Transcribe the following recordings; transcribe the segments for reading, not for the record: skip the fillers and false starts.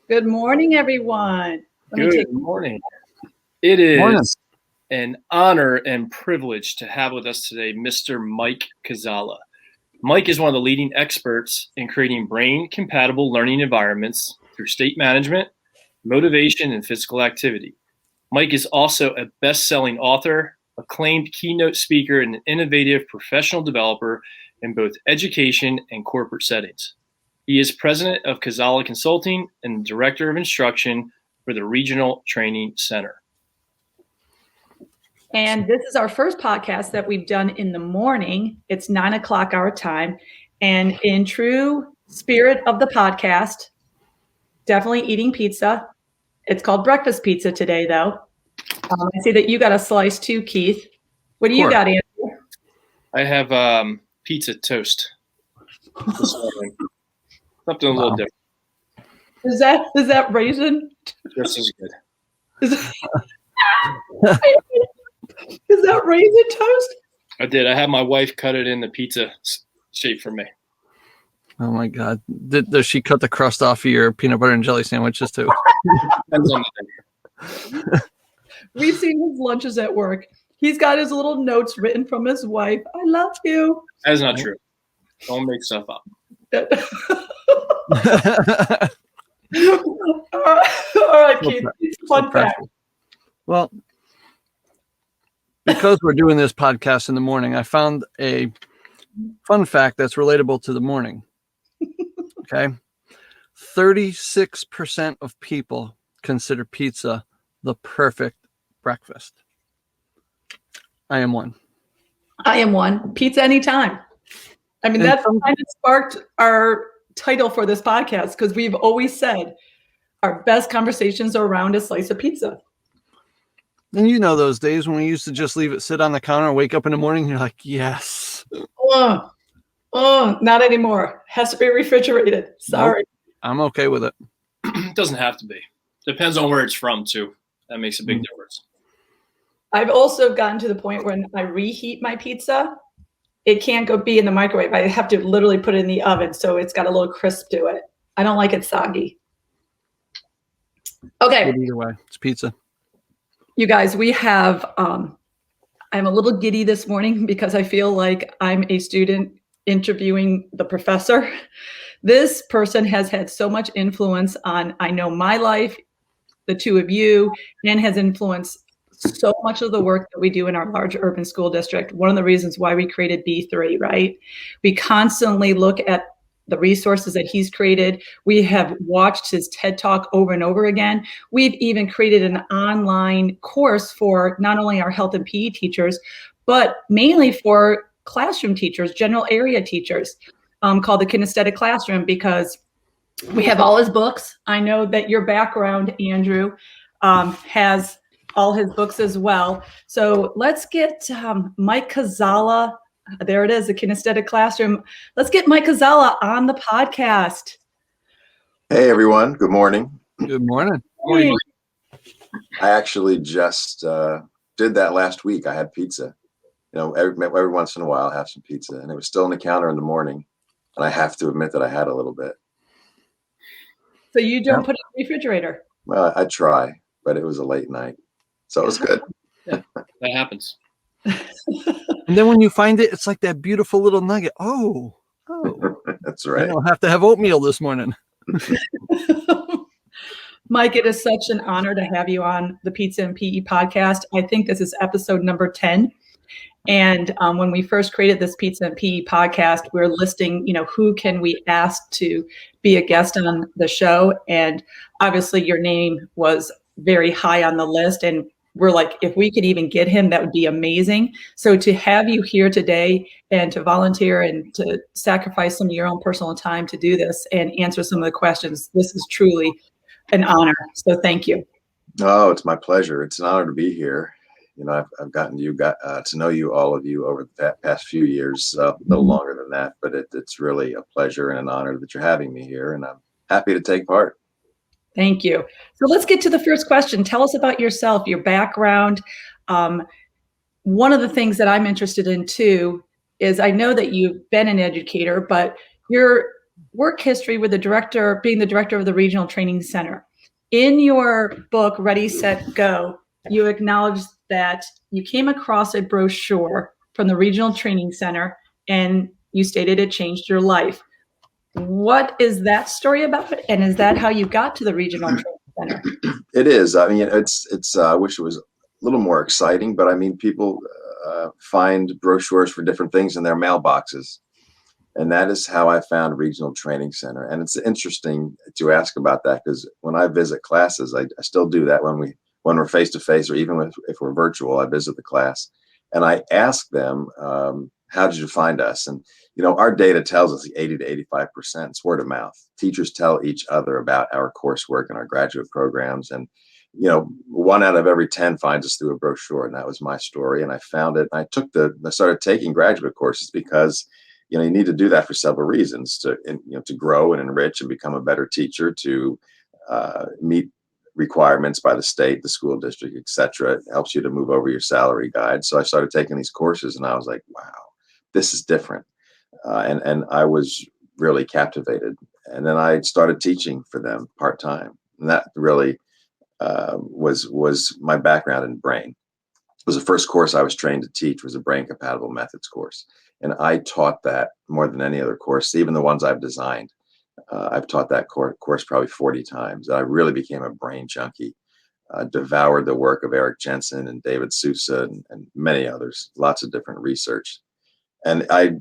Good morning, everyone. Good morning. It is an honor and privilege to have with us today Mr. Mike Kuczala. Mike is one of the leading experts in creating brain-compatible learning environments through state management, motivation, and physical activity. Mike is also a best-selling author, acclaimed keynote speaker, and an innovative professional developer in both education and corporate settings. He is president of Kuczala Consulting and director of instruction for the Regional Training Center. And this is our first podcast that we've done in the morning. It's 9 o'clock our time. And in true spirit of the podcast, definitely eating pizza. It's called breakfast pizza today, though. I see that you got a slice too, Keith. What do you got, Andrew? I have pizza toast this morning. Something a little different. Is that raisin? This is good. Is that raisin toast? I did. I had my wife cut it in the pizza shape for me. Oh my God! Does she cut the crust off of your peanut butter and jelly sandwiches too? Depends on the day. We've seen his lunches at work. He's got his little notes written from his wife. I love you. That is not true. Don't make stuff up. All right, Keith. Fun fact. Well, because we're doing this podcast in the morning, I found a fun fact that's relatable to the morning. Okay. 36% of people consider pizza the perfect breakfast. I am one. I am one. Pizza anytime. I mean, that's kind of sparked our title for this podcast because we've always said our best conversations are around a slice of pizza. And you know those days when we used to just leave it sit on the counter, wake up in the morning, and you're like, yes. Not anymore. Has to be refrigerated. Sorry. Nope. I'm okay with it. It doesn't have to be. Depends on where it's from, too. That makes a big difference. I've also gotten to the point when I reheat my pizza. It can't be in the microwave. I have to literally put it in the oven so it's got a little crisp to it. I don't like it soggy. Okay. But either way, it's pizza. You guys, we have, I'm a little giddy this morning because I feel like I'm a student interviewing the professor. This person has had so much influence on, I know, my life, the two of you, and has influenced so much of the work that we do in our large urban school district. One of the reasons why we created B3, right? We constantly look at the resources that he's created. We have watched his TED Talk over and over again. We've even created an online course for not only our health and PE teachers, but mainly for classroom teachers, general area teachers, called the Kinesthetic Classroom, because we have all his books. I know that your background, Andrew, has all his books as well. So let's get Mike Kuczala. There it is, the Kinesthetic Classroom. Let's get Mike Kuczala on the podcast. Hey, everyone. Good morning. Good morning. Hey. I actually just did that last week. I had pizza. You know, every once in a while I have some pizza, and it was still on the counter in the morning. And I have to admit that I had a little bit. So you don't put it in the refrigerator? Well, I try, but it was a late night. So it was good. Yeah, that happens. And then when you find it, it's like that beautiful little nugget. Oh. That's right. I don't have to have oatmeal this morning. Mike, it is such an honor to have you on the Pizza and PE podcast. I think this is episode number 10. And when we first created this Pizza and PE podcast, we were listing, who can we ask to be a guest on the show? And obviously your name was very high on the list. And we're like, if we could even get him, that would be amazing. So to have you here today and to volunteer and to sacrifice some of your own personal time to do this and answer some of the questions, this is truly an honor. So thank you. Oh, it's my pleasure. It's an honor to be here. You know, I've gotten to know you, all of you, over the past few years, a little longer than that. But it's really a pleasure and an honor that you're having me here, and I'm happy to take part. Thank you. So let's get to the first question. Tell us about yourself, your background. One of the things that I'm interested in too is I know that you've been an educator, but you're work history with being the director of the Regional Training Center. In your book, Ready, Set, Go, you acknowledged that you came across a brochure from the Regional Training Center and you stated it changed your life. What is that story about? And is that how you got to the Regional Training Center? It is. I mean, it's. I wish it was a little more exciting, but I mean, people find brochures for different things in their mailboxes, and that is how I found Regional Training Center. And it's interesting to ask about that because when I visit classes, I still do that when we're face to face, or even if we're virtual. I visit the class, and I ask them, "How did you find us?" And our data tells us 80 to 85% is word of mouth. Teachers tell each other about our coursework and our graduate programs. And, 1 out of every 10 finds us through a brochure. And that was my story. And I found it. I started taking graduate courses because, you need to do that for several reasons to grow and enrich and become a better teacher, to meet requirements by the state, the school district, et cetera. It helps you to move over your salary guide. So I started taking these courses and I was like, wow, this is different. And I was really captivated. And then I started teaching for them part-time. And that really was my background in brain. It was the first course I was trained to teach, was a brain compatible methods course. And I taught that more than any other course, even the ones I've designed. I've taught that course probably 40 times. I really became a brain junkie. Devoured the work of Eric Jensen and David Sousa and many others, lots of different research. And I,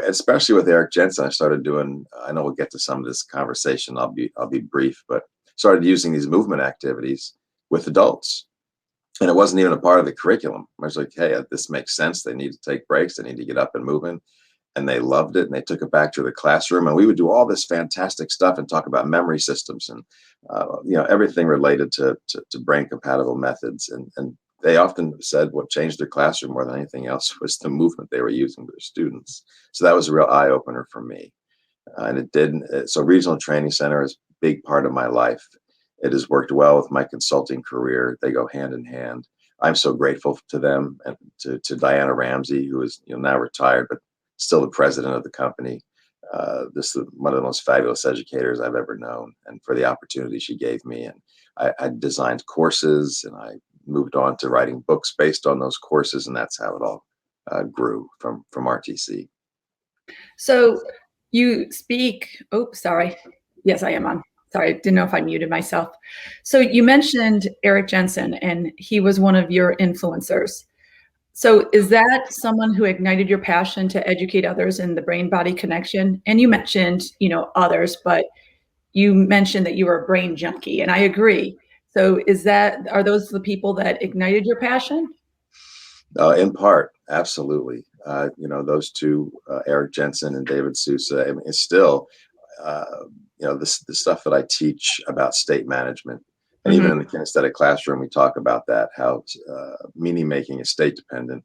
especially with Eric Jensen, I started doing, I know we'll get to some of this conversation. I'll be brief, but started using these movement activities with adults. And it wasn't even a part of the curriculum. I was like, hey, this makes sense. They need to take breaks. They need to get up and moving. And they loved it. And they took it back to the classroom. And we would do all this fantastic stuff and talk about memory systems and, everything related to brain compatible methods. And they often said what changed their classroom more than anything else was the movement they were using with their students. So that was a real eye opener for me. And it did. So Regional Training Center is a big part of my life. It has worked well with my consulting career. They go hand in hand. I'm so grateful to them and to Diana Ramsey, who is now retired, but still the president of the company. This is one of the most fabulous educators I've ever known, and for the opportunity she gave me. And I designed courses, and I moved on to writing books based on those courses, and that's how it all grew from RTC. So you speak. Oh, sorry. Yes, I am on. Sorry, I didn't know if I muted myself. So you mentioned Eric Jensen, and he was one of your influencers. So is that someone who ignited your passion to educate others in the brain-body connection? And you mentioned, others, but you mentioned that you were a brain junkie, and I agree. So are those the people that ignited your passion? In part, absolutely. Those two, Eric Jensen and David Sousa, I mean, it's still, the stuff that I teach about state management. And even in the kinesthetic classroom, we talk about that, how meaning making is state dependent,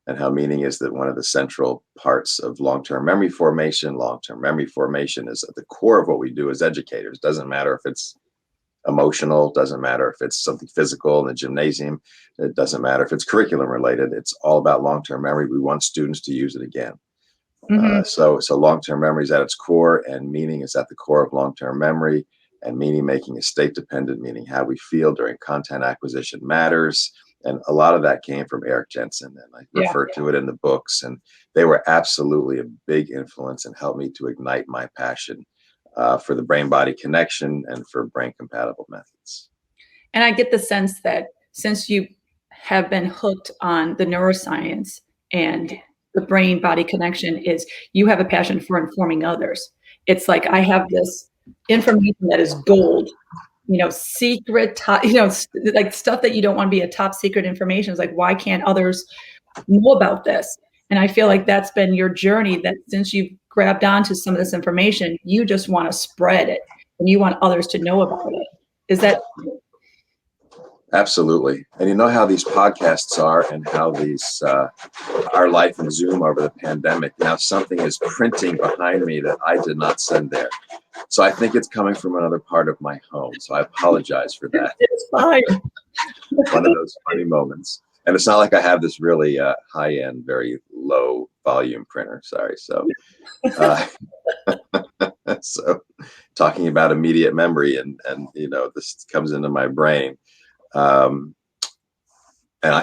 and how meaning is that one of the central parts of long-term memory formation. Long-term memory formation is at the core of what we do as educators. Doesn't matter if it's emotional, doesn't matter if it's something physical in the gymnasium, it doesn't matter if it's curriculum related. It's all about long-term memory. We want students to use it again. So long-term memory is at its core, and meaning is at the core of long-term memory. And meaning making is state dependent, meaning how we feel during content acquisition matters. And a lot of that came from Eric Jensen, and I refer to it in the books. And they were absolutely a big influence and helped me to ignite my passion for the brain-body connection and for brain-compatible methods. And I get the sense that since you have been hooked on the neuroscience and the brain-body connection, is you have a passion for informing others. It's like I have this information that is gold, secret, top, like stuff that you don't want to be a top secret information. It's like, why can't others know about this? And I feel like that's been your journey, that since you've grabbed onto some of this information, you just want to spread it and you want others to know about it. Is that? Absolutely. And you know how these podcasts are, and how these our life in Zoom over the pandemic. Now something is printing behind me that I did not send there. So I think it's coming from another part of my home. So I apologize for that. It's fine. One of those funny moments. And it's not like I have this really high-end, very low volume printer. Sorry. So So talking about immediate memory and this comes into my brain. Um,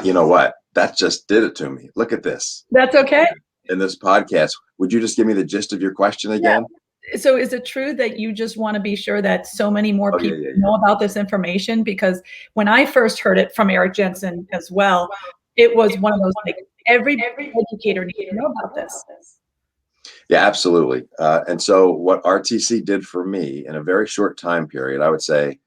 you know what? That just did it to me. Look at this. That's okay. In this podcast, would you just give me the gist of your question again? Yeah. So is it true that you just want to be sure that so many more Oh, people yeah. know about this information? Because when I first heard it from Eric Jensen as well, it was one of those, like, every educator needs to know about this. Yeah, absolutely. And so what RTC did for me in a very short time period, I would say,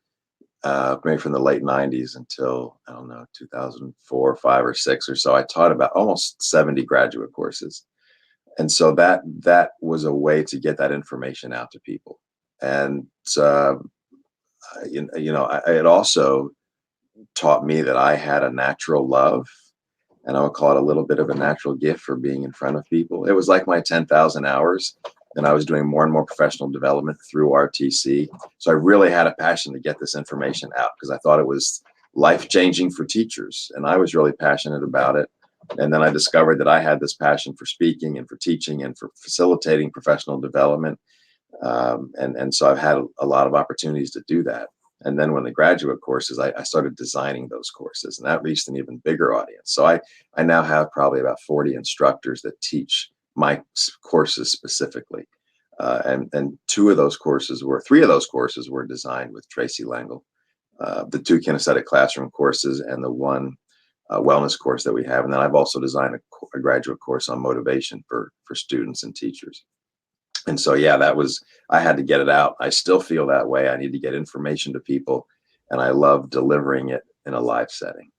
maybe from the late 90s until, I don't know, 2004, 5, or 6 or so, I taught about almost 70 graduate courses. And so that was a way to get that information out to people. And it also taught me that I had a natural love, and I would call it a little bit of a natural gift for being in front of people. It was like my 10,000 hours, and I was doing more and more professional development through RTC. So I really had a passion to get this information out because I thought it was life-changing for teachers, and I was really passionate about it. And then I discovered that I had this passion for speaking and for teaching and for facilitating professional development. And so I've had a lot of opportunities to do that. And then when the graduate courses, I started designing those courses, and that reached an even bigger audience. So I now have probably about 40 instructors that teach my courses specifically. And three of those courses were designed with Tracy Langle, the 2 kinesthetic classroom courses and the 1 wellness course that we have. And then I've also designed a graduate course on motivation for students and teachers. And so, yeah, I had to get it out. I still feel that way. I need to get information to people, and I love delivering it in a live setting.